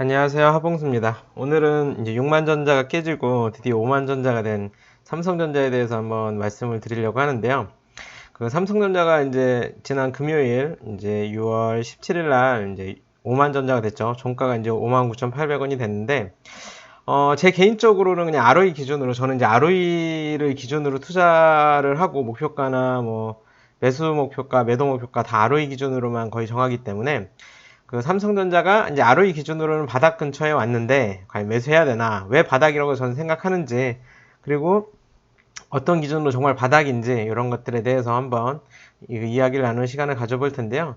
안녕하세요. 하봉수입니다. 오늘은 이제 6만전자가 깨지고 드디어 5만전자가 된 삼성전자에 대해서 한번 말씀을 드리려고 하는데요. 그 삼성전자가 이제 지난 금요일 이제 6월 17일 날 이제 5만전자가 됐죠. 종가가 이제 59,800원이 됐는데 제 개인적으로는 그냥 ROE 기준으로 저는 이제 ROE를 기준으로 투자를 하고 목표가나 뭐 매수 목표가, 매도 목표가 다 ROE 기준으로만 거의 정하기 때문에 그 삼성전자가 이제 ROE 기준으로는 바닥 근처에 왔는데 과연 매수해야 되나, 왜 바닥이라고 저는 생각하는지, 그리고 어떤 기준으로 정말 바닥인지 이런 것들에 대해서 한번 이야기를 나누는 시간을 가져볼 텐데요.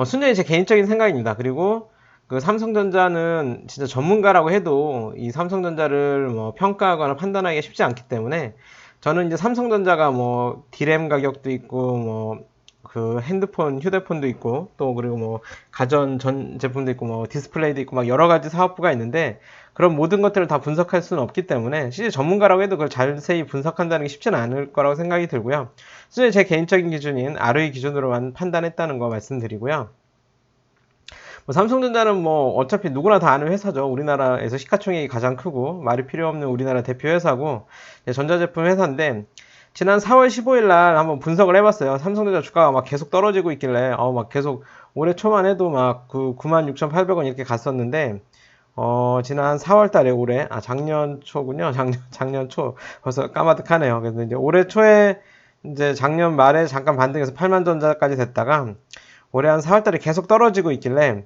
순전히 제 개인적인 생각입니다. 그리고 그 삼성전자는 진짜 전문가라고 해도 이 삼성전자를 뭐 평가하거나 판단하기가 쉽지 않기 때문에 저는 이제 삼성전자가 뭐 디램 가격도 있고 뭐 그 핸드폰, 휴대폰도 있고 또 그리고 뭐 가전 전 제품도 있고 뭐 디스플레이도 있고 막 여러 가지 사업부가 있는데 그런 모든 것들을 다 분석할 수는 없기 때문에 실제 전문가라고 해도 그걸 자세히 분석한다는 게 쉽지는 않을 거라고 생각이 들고요. 실제 제 개인적인 기준인 ROE 기준으로만 판단했다는 거 말씀드리고요. 뭐 삼성전자는 뭐 어차피 누구나 다 아는 회사죠. 우리나라에서 시가총액이 가장 크고 말이 필요 없는 우리나라 대표 회사고 전자제품 회사인데 지난 4월 15일 날 한번 분석을 해봤어요. 삼성전자 주가가 막 계속 떨어지고 있길래 막 계속 올해 초만 해도 막 그 96,800원 이렇게 갔었는데 지난 4월 달에 올해 작년 초군요. 작년 초 벌써 까마득하네요. 그래서 이제 올해 초에 이제 작년 말에 잠깐 반등해서 8만 전자까지 됐다가 올해 한 4월 달에 계속 떨어지고 있길래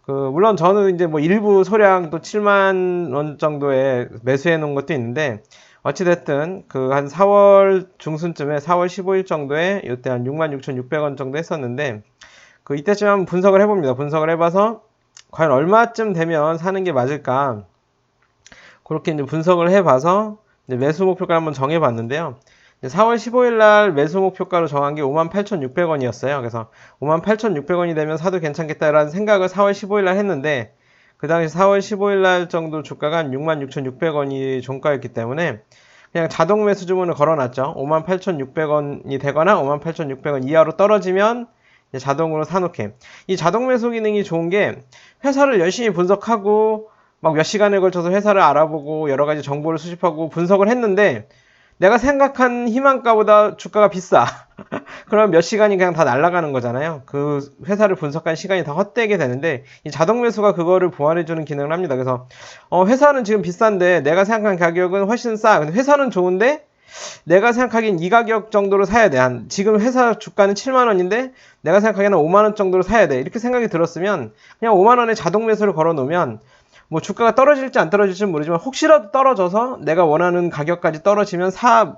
물론 저는 이제 뭐 일부 소량 또 7만 원 정도에 매수해 놓은 것도 있는데, 어찌됐든 한 4월 중순쯤에 4월 15일 정도에 이때 한 66,600원 정도 했었는데, 이때쯤 한번 분석을 해봅니다. 분석을 해봐서 과연 얼마쯤 되면 사는 게 맞을까? 그렇게 이제 분석을 해봐서 이제 매수 목표가를 한번 정해봤는데요. 4월 15일 날 매수 목표가로 정한 게 58,600원이었어요. 그래서 58,600원이 되면 사도 괜찮겠다라는 생각을 4월 15일 날 했는데, 그 당시 4월 15일 날 정도 주가가 한 66,600원이 종가였기 때문에 그냥 자동 매수 주문을 걸어놨죠. 58,600원이 되거나 58,600원 이하로 떨어지면 자동으로 사놓게. 이 자동 매수 기능이 좋은 게 회사를 열심히 분석하고 막 몇 시간에 걸쳐서 회사를 알아보고 여러 가지 정보를 수집하고 분석을 했는데 내가 생각한 희망가보다 주가가 비싸. 그러면 몇 시간이 그냥 다 날아가는 거잖아요. 그 회사를 분석한 시간이 다 헛되게 되는데 이 자동 매수가 그거를 보완해주는 기능을 합니다. 그래서 회사는 지금 비싼데 내가 생각한 가격은 훨씬 싸. 근데 회사는 좋은데 내가 생각하기엔 이 가격 정도로 사야 돼. 지금 회사 주가는 7만 원인데 내가 생각하기에는 5만 원 정도로 사야 돼. 이렇게 생각이 들었으면 그냥 5만 원에 자동 매수를 걸어 놓으면 뭐 주가가 떨어질지 안 떨어질지는 모르지만 혹시라도 떨어져서 내가 원하는 가격까지 떨어지면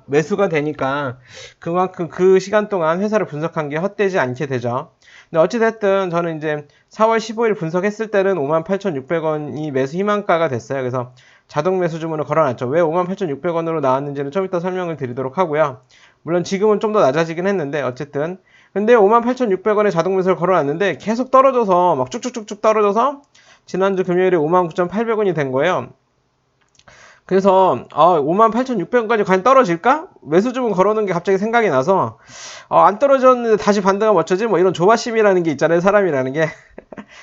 매수가 되니까 그만큼 그 시간 동안 회사를 분석한 게 헛되지 않게 되죠. 근데 어찌됐든 저는 이제 4월 15일 분석했을 때는 58,600원이 매수 희망가가 됐어요. 그래서 자동 매수 주문을 걸어놨죠. 왜 58,600원으로 나왔는지는 좀 이따 설명을 드리도록 하고요. 물론 지금은 좀 더 낮아지긴 했는데 어쨌든 근데 58,600원에 자동 매수를 걸어놨는데 계속 떨어져서 막 쭉쭉쭉쭉 떨어져서 지난주 금요일에 59,800원이 된 거예요. 그래서 58,600원까지 과연 떨어질까? 매수 주문 걸어놓은 게 갑자기 생각이 나서 안 떨어졌는데 다시 반등하면 어쩌지? 뭐 이런 조바심이라는 게 있잖아요. 사람이라는 게.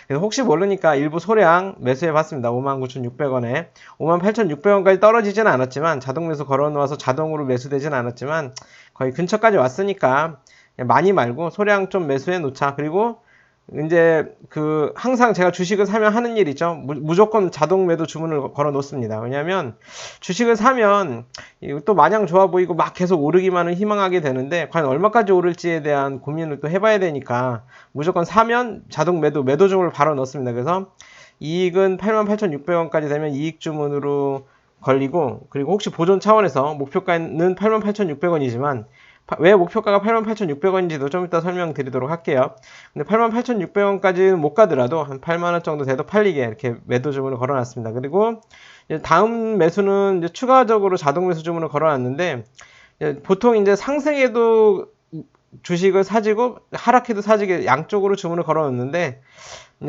그래서 혹시 모르니까 일부 소량 매수해봤습니다. 59,600원에 58,600원까지 떨어지지는 않았지만 자동 매수 걸어놓아서 자동으로 매수되지는 않았지만 거의 근처까지 왔으니까 많이 말고 소량 좀 매수해 놓자. 그리고 이제 항상 제가 주식을 사면 하는 일 있죠. 무조건 자동 매도 주문을 걸어 놓습니다. 왜냐면 주식을 사면 또 마냥 좋아 보이고 막 계속 오르기만을 희망하게 되는데 과연 얼마까지 오를지에 대한 고민을 또 해봐야 되니까 무조건 사면 자동 매도 주문을 바로 넣습니다. 그래서 이익은 88,600원까지 되면 이익 주문으로 걸리고, 그리고 혹시 보존 차원에서 목표가는 88,600원이지만 왜 목표가가 88,600원인지도 좀 이따 설명드리도록 할게요. 근데 88,600원까지는 못 가더라도 한 8만원 정도 돼도 팔리게 이렇게 매도 주문을 걸어놨습니다. 그리고 다음 매수는 이제 추가적으로 자동 매수 주문을 걸어놨는데 보통 이제 상승해도 주식을 사지고 하락해도 사지게 양쪽으로 주문을 걸어놓는데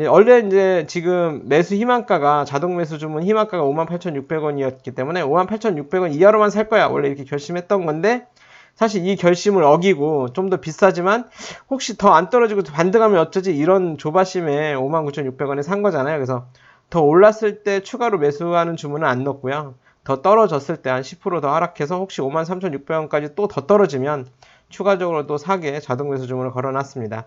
원래 이제 지금 매수 희망가가 자동 매수 주문 희망가가 58,600원이었기 때문에 58,600원 이하로만 살 거야 원래 이렇게 결심했던 건데, 사실 이 결심을 어기고 좀 더 비싸지만 혹시 더 안 떨어지고 반등하면 어쩌지 이런 조바심에 59,600원에 산 거잖아요. 그래서 더 올랐을 때 추가로 매수하는 주문은 안 넣었고요. 더 떨어졌을 때 한 10% 더 하락해서 혹시 53,600원까지 또 더 떨어지면 추가적으로 또 사게 자동 매수 주문을 걸어놨습니다.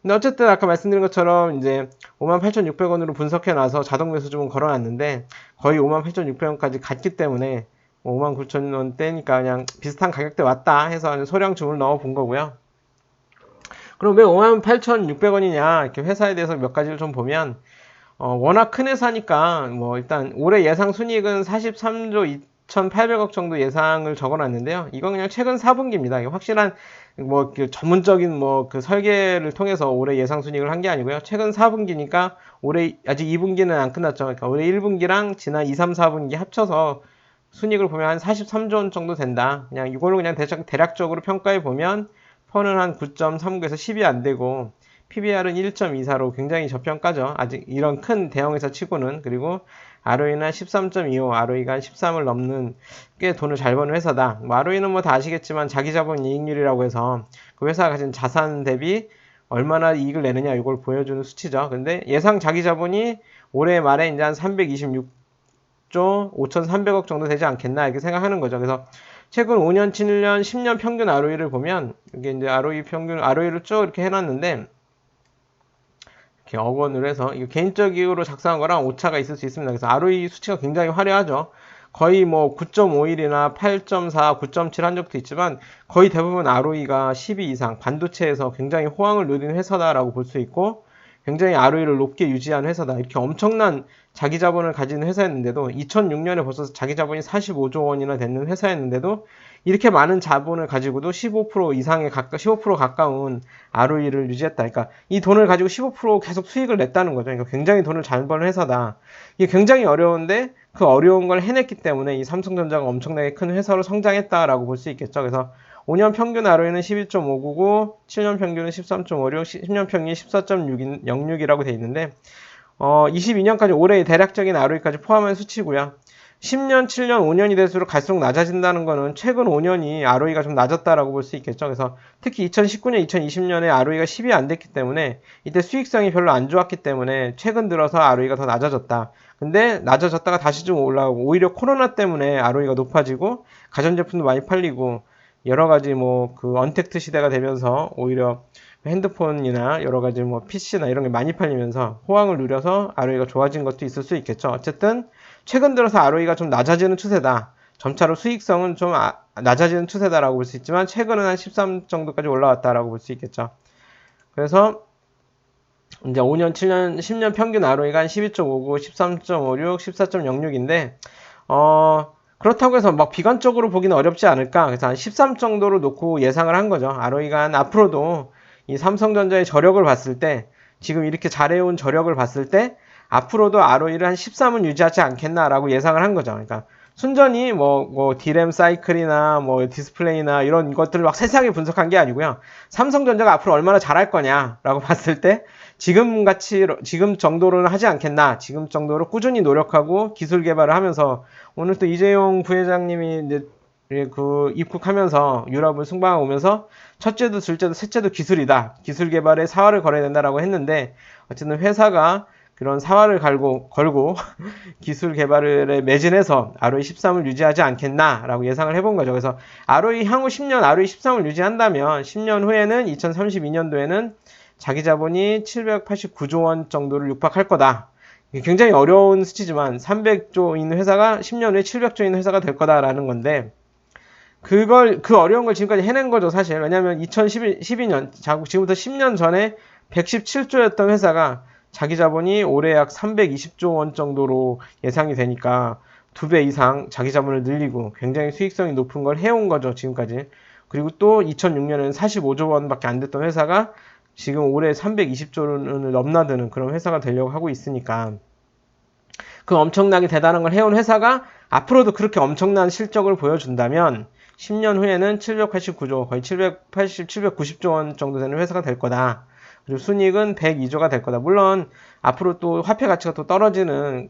근데 어쨌든 아까 말씀드린 것처럼 이제 58,600원으로 분석해 놔서 자동 매수 주문 걸어놨는데 거의 58,600원까지 갔기 때문에 59,000원대니까 그냥 비슷한 가격대 왔다 해서 소량 주문을 넣어 본 거고요. 그럼 왜 58,600원이냐 이렇게 회사에 대해서 몇 가지를 좀 보면 워낙 큰 회사니까 뭐 일단 올해 예상 순이익은 43조 2,800억 정도 예상을 적어놨는데요. 이건 그냥 최근 4분기입니다. 확실한 뭐 그 전문적인 뭐 그 설계를 통해서 올해 예상 순이익을 한 게 아니고요. 최근 4분기니까 올해 아직 2분기는 안 끝났죠. 그러니까 올해 1분기랑 지난 2, 3, 4분기 합쳐서 순이익을 보면 한 43조 원 정도 된다. 그냥 이걸로 그냥 대략적으로 평가해 보면 펀은 한 9.39에서 10이 안 되고 PBR은 1.24로 굉장히 저평가죠. 아직 이런 큰 대형회사 치고는. 그리고 ROE는 13.25, ROE가 한 13을 넘는 꽤 돈을 잘 버는 회사다. 뭐 ROE는 뭐 다 아시겠지만 자기자본 이익률이라고 해서 그 회사가 가진 자산 대비 얼마나 이익을 내느냐 이걸 보여주는 수치죠. 근데 예상 자기자본이 올해 말에 이제 한 326조 5,300억 정도 되지 않겠나 이렇게 생각하는 거죠. 그래서 최근 5년, 7년, 10년 평균 ROE를 보면 이게 이제 ROE 평균 ROE를 쭉 이렇게 해놨는데 이렇게 억원으로 해서 이거 개인적으로 작성한 거랑 오차가 있을 수 있습니다. 그래서 ROE 수치가 굉장히 화려하죠. 거의 뭐 9.51이나 8.4, 9.7 한 적도 있지만 거의 대부분 ROE가 12 이상 반도체에서 굉장히 호황을 누린 회사다라고 볼 수 있고 굉장히 ROE를 높게 유지한 회사다. 이렇게 엄청난 자기 자본을 가진 회사였는데도 2006년에 벌써 자기 자본이 45조 원이나 되는 회사였는데도 이렇게 많은 자본을 가지고도 15% 이상의 15% 가까운 ROE를 유지했다. 그러니까 이 돈을 가지고 15% 계속 수익을 냈다는 거죠. 그러니까 굉장히 돈을 잘 버는 회사다. 이게 굉장히 어려운데 그 어려운 걸 해냈기 때문에 이 삼성전자가 엄청나게 큰 회사로 성장했다라고 볼 수 있겠죠. 그래서 5년 평균 ROE는 11.599, 7년 평균은 13.56, 10년 평균이 14.06이라고 돼 있는데 22년까지 올해의 대략적인 ROE까지 포함한 수치고요. 10년, 7년, 5년이 될수록 갈수록 낮아진다는 거는 최근 5년이 ROE가 좀 낮았다라고 볼 수 있겠죠. 그래서 특히 2019년, 2020년에 ROE가 10이 안 됐기 때문에 이때 수익성이 별로 안 좋았기 때문에 최근 들어서 ROE가 더 낮아졌다. 근데 낮아졌다가 다시 좀 올라오고 오히려 코로나 때문에 ROE가 높아지고 가전제품도 많이 팔리고 여러 가지 뭐 그 언택트 시대가 되면서 오히려 핸드폰이나 여러 가지 뭐 PC나 이런 게 많이 팔리면서 호황을 누려서 ROE가 좋아진 것도 있을 수 있겠죠. 어쨌든 최근 들어서 ROE가 좀 낮아지는 추세다. 점차로 수익성은 좀 낮아지는 추세다라고 볼 수 있지만 최근은 한 13 정도까지 올라왔다라고 볼 수 있겠죠. 그래서 이제 5년, 7년, 10년 평균 ROE가 한 12.59, 13.56, 14.06인데 그렇다고 해서 막 비관적으로 보기는 어렵지 않을까. 그래서 한 13 정도로 놓고 예상을 한 거죠. ROE가 한 앞으로도 이 삼성전자의 저력을 봤을 때 지금 이렇게 잘해온 저력을 봤을 때 앞으로도 ROE를 한 13은 유지하지 않겠나라고 예상을 한 거죠. 그러니까 순전히 뭐 D램 사이클이나 뭐 디스플레이나 이런 것들을 막 세세하게 분석한 게 아니고요. 삼성전자가 앞으로 얼마나 잘할 거냐라고 봤을 때 지금 정도로는 하지 않겠나. 지금 정도로 꾸준히 노력하고 기술 개발을 하면서 오늘 또 이재용 부회장님이 이제 그 입국하면서 유럽을 순방하고 오면서 첫째도 둘째도 셋째도 기술이다. 기술 개발에 사활을 걸어야 된다라고 했는데 어쨌든 회사가 그런 사활을 걸고 기술 개발에 매진해서 ROE 13을 유지하지 않겠나라고 예상을 해본 거죠. 그래서 ROE 향후 10년 ROE 13을 유지한다면 10년 후에는 2032년도에는 자기 자본이 789조 원 정도를 육박할 거다. 굉장히 어려운 수치지만 300조인 회사가 10년 후에 700조인 회사가 될 거다라는 건데 그 어려운 걸 지금까지 해낸 거죠, 사실. 왜냐면 2012년, 지금부터 10년 전에 117조였던 회사가 자기 자본이 올해 약 320조 원 정도로 예상이 되니까 2배 이상 자기 자본을 늘리고 굉장히 수익성이 높은 걸 해온 거죠, 지금까지. 그리고 또 2006년에는 45조 원밖에 안 됐던 회사가 지금 올해 320조를 넘나드는 그런 회사가 되려고 하고 있으니까 그 엄청나게 대단한 걸 해온 회사가 앞으로도 그렇게 엄청난 실적을 보여준다면 10년 후에는 789조, 거의 790조 원 정도 되는 회사가 될 거다. 그리고 순이익은 102조가 될 거다. 물론 앞으로 또 화폐 가치가 또 떨어지는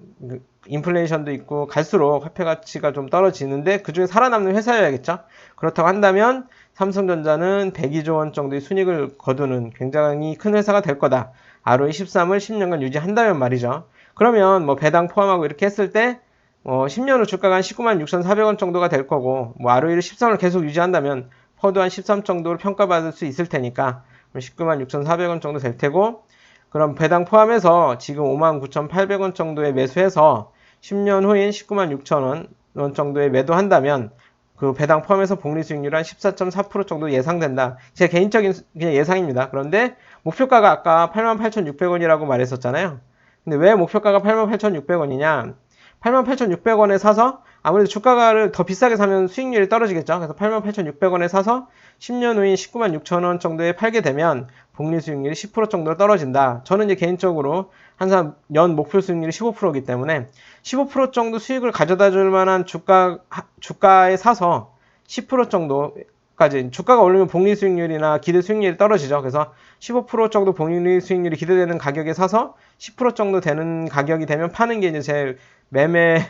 인플레이션도 있고 갈수록 화폐 가치가 좀 떨어지는데 그중에 살아남는 회사여야겠죠. 그렇다고 한다면 삼성전자는 102조 원 정도의 순이익을 거두는 굉장히 큰 회사가 될 거다. ROE 13을 10년간 유지한다면 말이죠. 그러면 뭐 배당 포함하고 이렇게 했을 때 10년 후 주가가 한 19만 6,400원 정도가 될 거고, 뭐 ROE를 13을 계속 유지한다면 퍼도 한 13 정도로 평가받을 수 있을 테니까 19만 6,400원 정도 될 테고, 그럼 배당 포함해서 지금 5만 9,800원 정도에 매수해서 10년 후인 19만 6천원 정도에 매도한다면 그 배당 포함해서 복리 수익률 한 14.4% 정도 예상된다. 제 개인적인 그냥 예상입니다. 그런데 목표가가 아까 88,600원이라고 말했었잖아요. 근데 왜 목표가가 88,600원이냐? 88,600원에 사서 아무래도 주가를 더 비싸게 사면 수익률이 떨어지겠죠. 그래서 88,600원에 사서 10년 후인 19만 6천원 정도에 팔게 되면 복리 수익률이 10% 정도 떨어진다. 저는 이제 개인적으로 항상 연 목표 수익률이 15%이기 때문에 15% 정도 수익을 가져다 줄 만한 주가에 사서 10% 정도까지, 주가가 오르면 복리 수익률이나 기대 수익률이 떨어지죠. 그래서 15% 정도 복리 수익률이 기대되는 가격에 사서 10% 정도 되는 가격이 되면 파는 게 이제 제 매매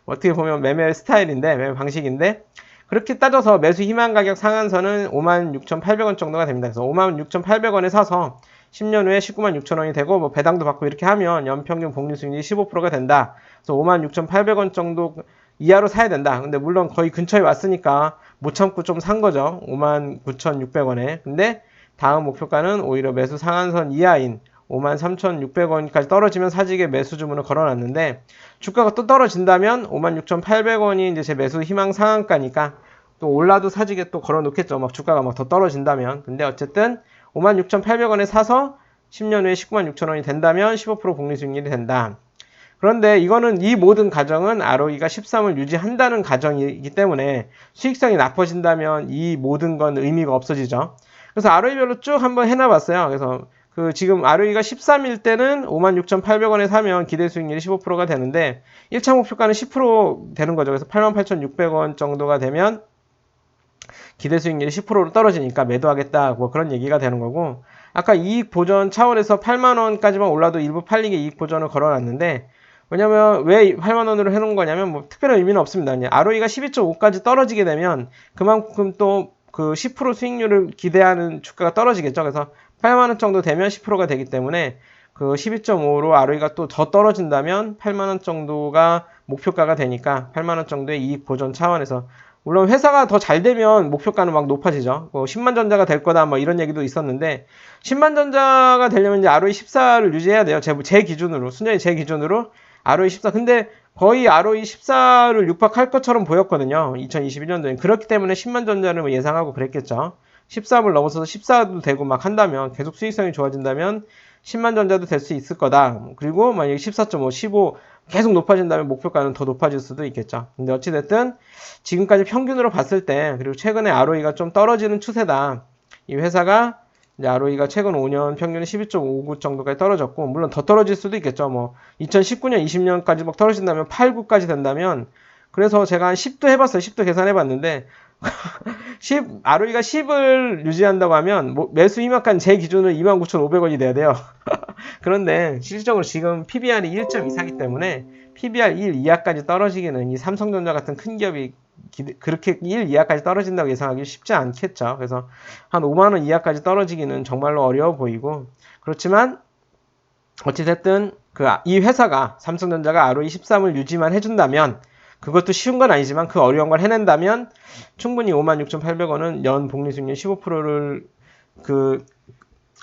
어떻게 보면 매매 스타일인데, 매매 방식인데, 그렇게 따져서 매수 희망 가격 상한선은 56,800원 정도가 됩니다. 그래서 56,800원에 사서 10년 후에 19만 6천원이 되고, 뭐 배당도 받고 이렇게 하면 연평균 복리 수익률이 15%가 된다. 그래서 56,800원 정도 이하로 사야 된다. 근데 물론 거의 근처에 왔으니까 못 참고 좀 산 거죠. 59,600원에. 근데 다음 목표가는 오히려 매수 상한선 이하인 53,600원까지 떨어지면 사직에 매수 주문을 걸어놨는데, 주가가 또 떨어진다면 56,800원이 이제 제 매수 희망 상한가니까 또 올라도 사직에 또 걸어놓겠죠. 막 주가가 막 더 떨어진다면. 근데 어쨌든 56,800원에 사서 10년 후에 19만 6천원이 된다면 15% 복리 수익률이 된다. 그런데 이거는 이 모든 가정은 ROE가 13을 유지한다는 가정이기 때문에 수익성이 나빠진다면 이 모든 건 의미가 없어지죠. 그래서 ROE별로 쭉 한번 해놔봤어요. 그래서 지금 ROE가 13일 때는 56,800원에 사면 기대 수익률이 15%가 되는데 1차 목표가는 10% 되는 거죠. 그래서 88,600원 정도가 되면 기대 수익률이 10%로 떨어지니까 매도하겠다, 뭐 그런 얘기가 되는 거고, 아까 이익 보전 차원에서 8만원까지만 올라도 일부 팔리게 이익 보전을 걸어놨는데, 왜냐면 왜 8만원으로 해놓은 거냐면 뭐 특별한 의미는 없습니다. ROE가 12.5까지 떨어지게 되면 그만큼 또 그 10% 수익률을 기대하는 주가가 떨어지겠죠. 그래서 8만원 정도 되면 10%가 되기 때문에 그 12.5로 ROE가 또 더 떨어진다면 8만원 정도가 목표가가 되니까 8만원 정도의 이익 보전 차원에서, 물론 회사가 더 잘 되면 목표가는 막 높아지죠. 10만 전자가 될 거다 뭐 이런 얘기도 있었는데, 10만 전자가 되려면 이제 ROE 14를 유지해야 돼요. 제 기준으로, 순전히 제 기준으로 ROE 14. 근데 거의 ROE 14를 육박할 것처럼 보였거든요. 2021년도에. 그렇기 때문에 10만 전자를 뭐 예상하고 그랬겠죠. 13을 넘어서서 14도 되고 막 한다면, 계속 수익성이 좋아진다면 10만 전자도 될 수 있을 거다. 그리고 만약에 14.5, 15 계속 높아진다면 목표가는 더 높아질 수도 있겠죠. 근데 어찌됐든 지금까지 평균으로 봤을 때, 그리고 최근에 ROE가 좀 떨어지는 추세다. 이 회사가 이제 ROE가 최근 5년 평균은 12.59 정도까지 떨어졌고, 물론 더 떨어질 수도 있겠죠. 뭐 2019년, 20년까지 막 떨어진다면 8, 9까지 된다면, 그래서 제가 한 10도 해봤어요. 10도 계산해봤는데 ROE가 10을 유지한다고 하면 매수 희망가는 제 기준으로 29,500원이 돼야 돼요. 그런데 실질적으로 지금 PBR이 1.24이기 때문에 PBR 1 이하까지 떨어지기는, 이 삼성전자 같은 큰 기업이 그렇게 1 이하까지 떨어진다고 예상하기 쉽지 않겠죠. 그래서 한 5만원 이하까지 떨어지기는 정말로 어려워 보이고, 그렇지만 어찌됐든 이 회사가, 삼성전자가 ROE 13을 유지만 해준다면, 그것도 쉬운 건 아니지만 그 어려운 걸 해낸다면 충분히 56,800원은 연 복리 수익률 15%를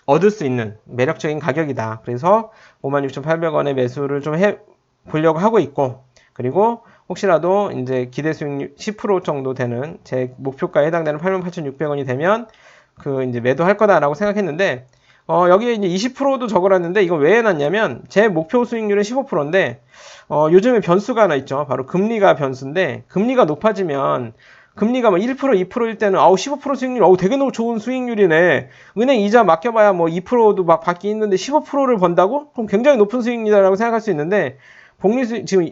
얻을 수 있는 매력적인 가격이다. 그래서 56,800원의 매수를 좀 해보려고 하고 있고, 그리고 혹시라도 이제 기대 수익률 10% 정도 되는 제 목표가에 해당되는 88,600원이 되면 이제 매도할 거다라고 생각했는데, 여기에 이제 20%도 적어놨는데, 이거 왜 해놨냐면 제 목표 수익률은 15%인데 요즘에 변수가 하나 있죠. 바로 금리가 변수인데, 금리가 높아지면, 금리가 뭐 1%, 2%일 때는 15% 수익률, 되게 너무 좋은 수익률이네. 은행 이자 맡겨봐야 뭐 2%도 막 받기 힘든데 15%를 번다고? 그럼 굉장히 높은 수익이다라고 생각할 수 있는데, 지금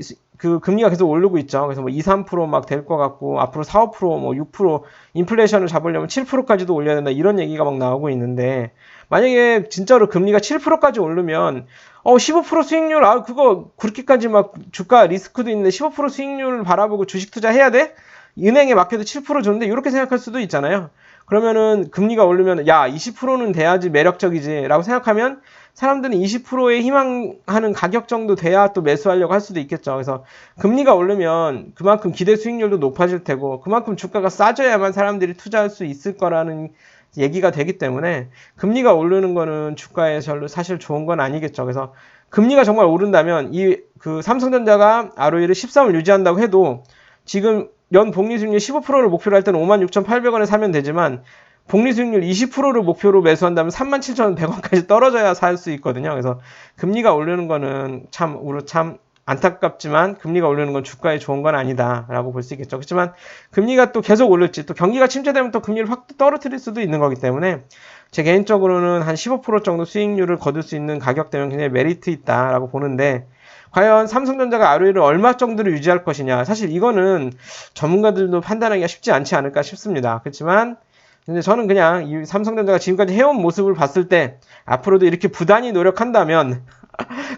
금리가 계속 오르고 있죠. 그래서 뭐 2, 3% 막 될 것 같고, 앞으로 4, 5%, 뭐 6%, 인플레이션을 잡으려면 7%까지도 올려야 된다, 이런 얘기가 막 나오고 있는데, 만약에 진짜로 금리가 7%까지 오르면 15% 수익률, 그거 그렇게까지 막 주가 리스크도 있는데 15% 수익률을 바라보고 주식 투자해야 돼? 은행에 맡겨도 7% 줬는데, 이렇게 생각할 수도 있잖아요. 그러면은 금리가 오르면 야 20%는 돼야지 매력적이지 라고 생각하면 사람들은 20%에 희망하는 가격 정도 돼야 또 매수하려고 할 수도 있겠죠. 그래서 금리가 오르면 그만큼 기대 수익률도 높아질 테고 그만큼 주가가 싸져야만 사람들이 투자할 수 있을 거라는 얘기가 되기 때문에 금리가 오르는 거는 주가에 별로 사실 좋은 건 아니겠죠. 그래서 금리가 정말 오른다면 이 그 삼성전자가 ROE를 13을 유지한다고 해도 지금 연 복리 수익률 15%를 목표로 할 때는 56,800원에 사면 되지만 복리 수익률 20%를 목표로 매수한다면 37,100원까지 떨어져야 살 수 있거든요. 그래서 금리가 오르는 거는 참 안타깝지만 금리가 오르는 건 주가에 좋은 건 아니다라고 볼 수 있겠죠. 그렇지만 금리가 또 계속 오를지 또 경기가 침체되면 또 금리를 확 떨어뜨릴 수도 있는 거기 때문에 제 개인적으로는 한 15% 정도 수익률을 거둘 수 있는 가격대면 굉장히 메리트 있다라고 보는데 과연 삼성전자가 ROE를 얼마 정도로 유지할 것이냐 사실 이거는 전문가들도 판단하기가 쉽지 않지 않을까 싶습니다. 그렇지만 근데 저는 그냥 이 삼성전자가 지금까지 해온 모습을 봤을 때 앞으로도 이렇게 부단히 노력한다면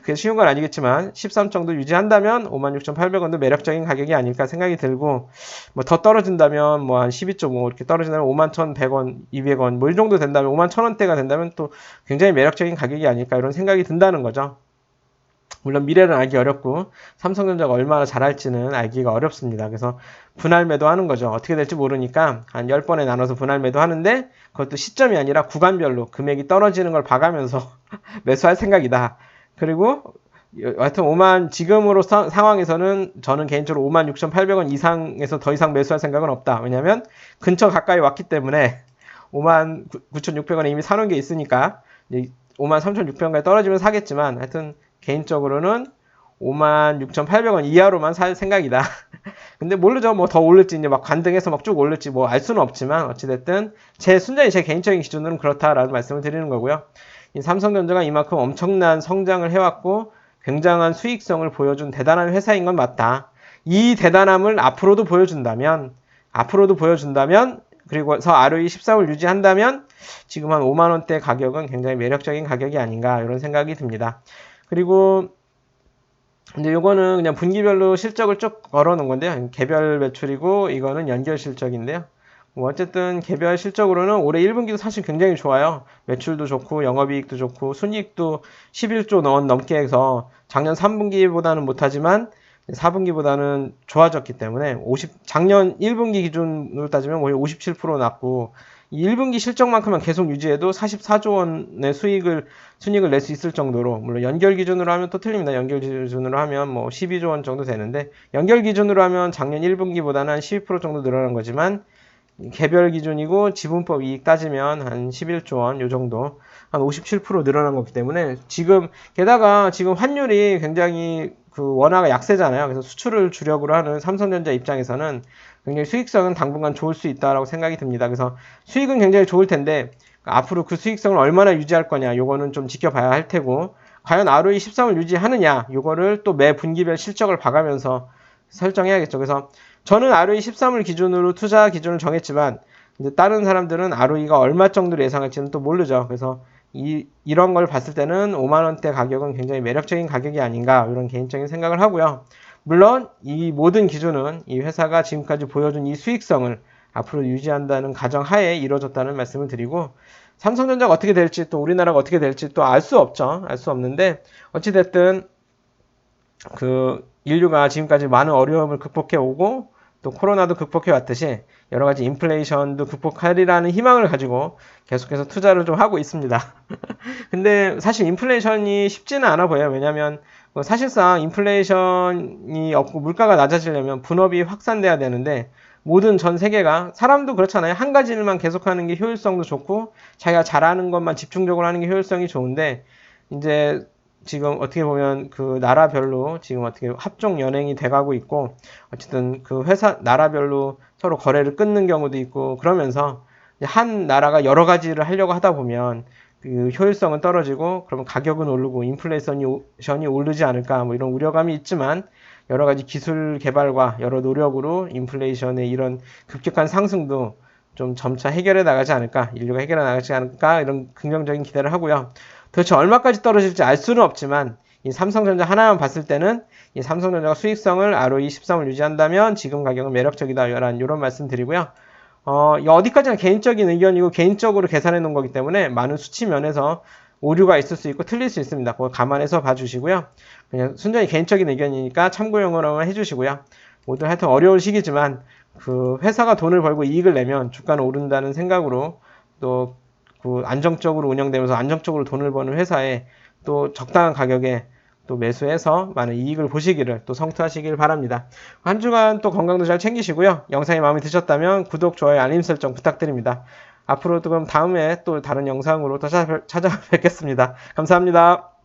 그게 쉬운 건 아니겠지만 13 정도 유지한다면 56,800원도 매력적인 가격이 아닐까 생각이 들고 뭐 더 떨어진다면 뭐 한 12.5 이렇게 떨어진다면 51,100원, 200원 뭐 이 정도 된다면 51,000원대가 된다면 또 굉장히 매력적인 가격이 아닐까 이런 생각이 든다는 거죠. 물론 미래는 알기 어렵고 삼성전자가 얼마나 잘할지는 알기가 어렵습니다. 그래서 분할 매도하는 거죠. 어떻게 될지 모르니까 한 10번에 나눠서 분할 매도하는데 그것도 시점이 아니라 구간별로 금액이 떨어지는 걸 봐가면서 매수할 생각이다. 그리고 하여튼 지금으로 상황에서는 저는 개인적으로 56,800원 이상에서 더 이상 매수할 생각은 없다. 왜냐하면 근처 가까이 왔기 때문에 59,600원에 이미 사놓은 게 있으니까 53,600원까지 떨어지면 사겠지만 하여튼 개인적으로는 56,800원 이하로만 살 생각이다. 근데 모르죠. 뭐 더 오를지 이제 막 관등해서 막 쭉 오를지 뭐 알 수는 없지만 어찌됐든 순전히 제 개인적인 기준으로는 그렇다라는 말씀을 드리는 거고요. 이 삼성전자가 이만큼 엄청난 성장을 해왔고 굉장한 수익성을 보여준 대단한 회사인 건 맞다. 이 대단함을 앞으로도 보여준다면 그리고서 ROE 13을 유지한다면 지금 한 5만 원대 가격은 굉장히 매력적인 가격이 아닌가 이런 생각이 듭니다. 그리고 이제 요거는 그냥 분기별로 실적을 쭉 걸어 놓은 건데요. 개별 매출이고 이거는 연결 실적인데요. 뭐 어쨌든 개별 실적으로는 올해 1분기도 사실 굉장히 좋아요. 매출도 좋고 영업이익도 좋고 순이익도 11조 원 넘게 해서 작년 3분기보다는 못하지만 4분기보다는 좋아졌기 때문에 작년 1분기 기준으로 따지면 거의 57% 났고 이 1분기 실적만큼만 계속 유지해도 44조 원의 순이익을 낼 수 있을 정도로 물론 연결 기준으로 하면 또 틀립니다. 연결 기준으로 하면 뭐 12조 원 정도 되는데 연결 기준으로 하면 작년 1분기보다는 한 12% 정도 늘어난 거지만 개별 기준이고 지분법 이익 따지면 한 11조 원 요 정도 한 57% 늘어난 거기 때문에 게다가 지금 환율이 굉장히 그 원화가 약세잖아요. 그래서 수출을 주력으로 하는 삼성전자 입장에서는 굉장히 수익성은 당분간 좋을 수 있다라고 생각이 듭니다. 그래서 수익은 굉장히 좋을 텐데 앞으로 그 수익성을 얼마나 유지할 거냐 요거는 좀 지켜봐야 할 테고 과연 ROE 13을 유지하느냐 요거를 또 매 분기별 실적을 봐가면서 설정해야겠죠. 그래서 저는 ROE 13을 기준으로 투자 기준을 정했지만 이제 다른 사람들은 ROE가 얼마 정도로 예상할지는 또 모르죠. 그래서 이런 걸 봤을 때는 5만 원대 가격은 굉장히 매력적인 가격이 아닌가 이런 개인적인 생각을 하고요. 물론 이 모든 기준은 이 회사가 지금까지 보여준 이 수익성을 앞으로 유지한다는 가정하에 이루어졌다는 말씀을 드리고 삼성전자가 어떻게 될지 또 우리나라가 어떻게 될지 또 알 수 없죠. 알 수 없는데 어찌됐든 그 인류가 지금까지 많은 어려움을 극복해 오고 또 코로나도 극복해 왔듯이 여러 가지 인플레이션도 극복하리라는 희망을 가지고 계속해서 투자를 좀 하고 있습니다. 근데 사실 인플레이션이 쉽지는 않아 보여요. 왜냐하면 사실상 인플레이션이 없고 물가가 낮아지려면 분업이 확산돼야 되는데 모든 전 세계가 사람도 그렇잖아요. 한 가지 일만 계속하는 게 효율성도 좋고 자기가 잘하는 것만 집중적으로 하는 게 효율성이 좋은데 이제 지금 어떻게 보면 그 나라별로 지금 어떻게 합종 연행이 돼가고 있고 어쨌든 그 나라별로 서로 거래를 끊는 경우도 있고 그러면서 한 나라가 여러 가지를 하려고 하다 보면 그 효율성은 떨어지고 그러면 가격은 오르고 인플레이션이 오르지 않을까 뭐 이런 우려감이 있지만 여러 가지 기술 개발과 여러 노력으로 인플레이션의 이런 급격한 상승도 좀 점차 해결해 나가지 않을까 인류가 해결해 나가지 않을까 이런 긍정적인 기대를 하고요. 도대체 얼마까지 떨어질지 알 수는 없지만 이 삼성전자 하나만 봤을 때는 이 삼성전자가 수익성을 ROE 13을 유지한다면 지금 가격은 매력적이다 이런 말씀 드리고요. 어디까지나 개인적인 의견이고 개인적으로 계산해 놓은 거기 때문에 많은 수치 면에서 오류가 있을 수 있고 틀릴 수 있습니다. 그걸 감안해서 봐주시고요. 그냥 순전히 개인적인 의견이니까 참고용으로만 해주시고요. 모두 하여튼 어려운 시기지만 그 회사가 돈을 벌고 이익을 내면 주가는 오른다는 생각으로 또 그 안정적으로 운영되면서 안정적으로 돈을 버는 회사에 또 적당한 가격에 또 매수해서 많은 이익을 보시기를 또 성투하시길 바랍니다. 한 주간 또 건강도 잘 챙기시고요. 영상이 마음에 드셨다면 구독, 좋아요, 알림 설정 부탁드립니다. 앞으로도 그럼 다음에 또 다른 영상으로 더 찾아뵙겠습니다. 감사합니다.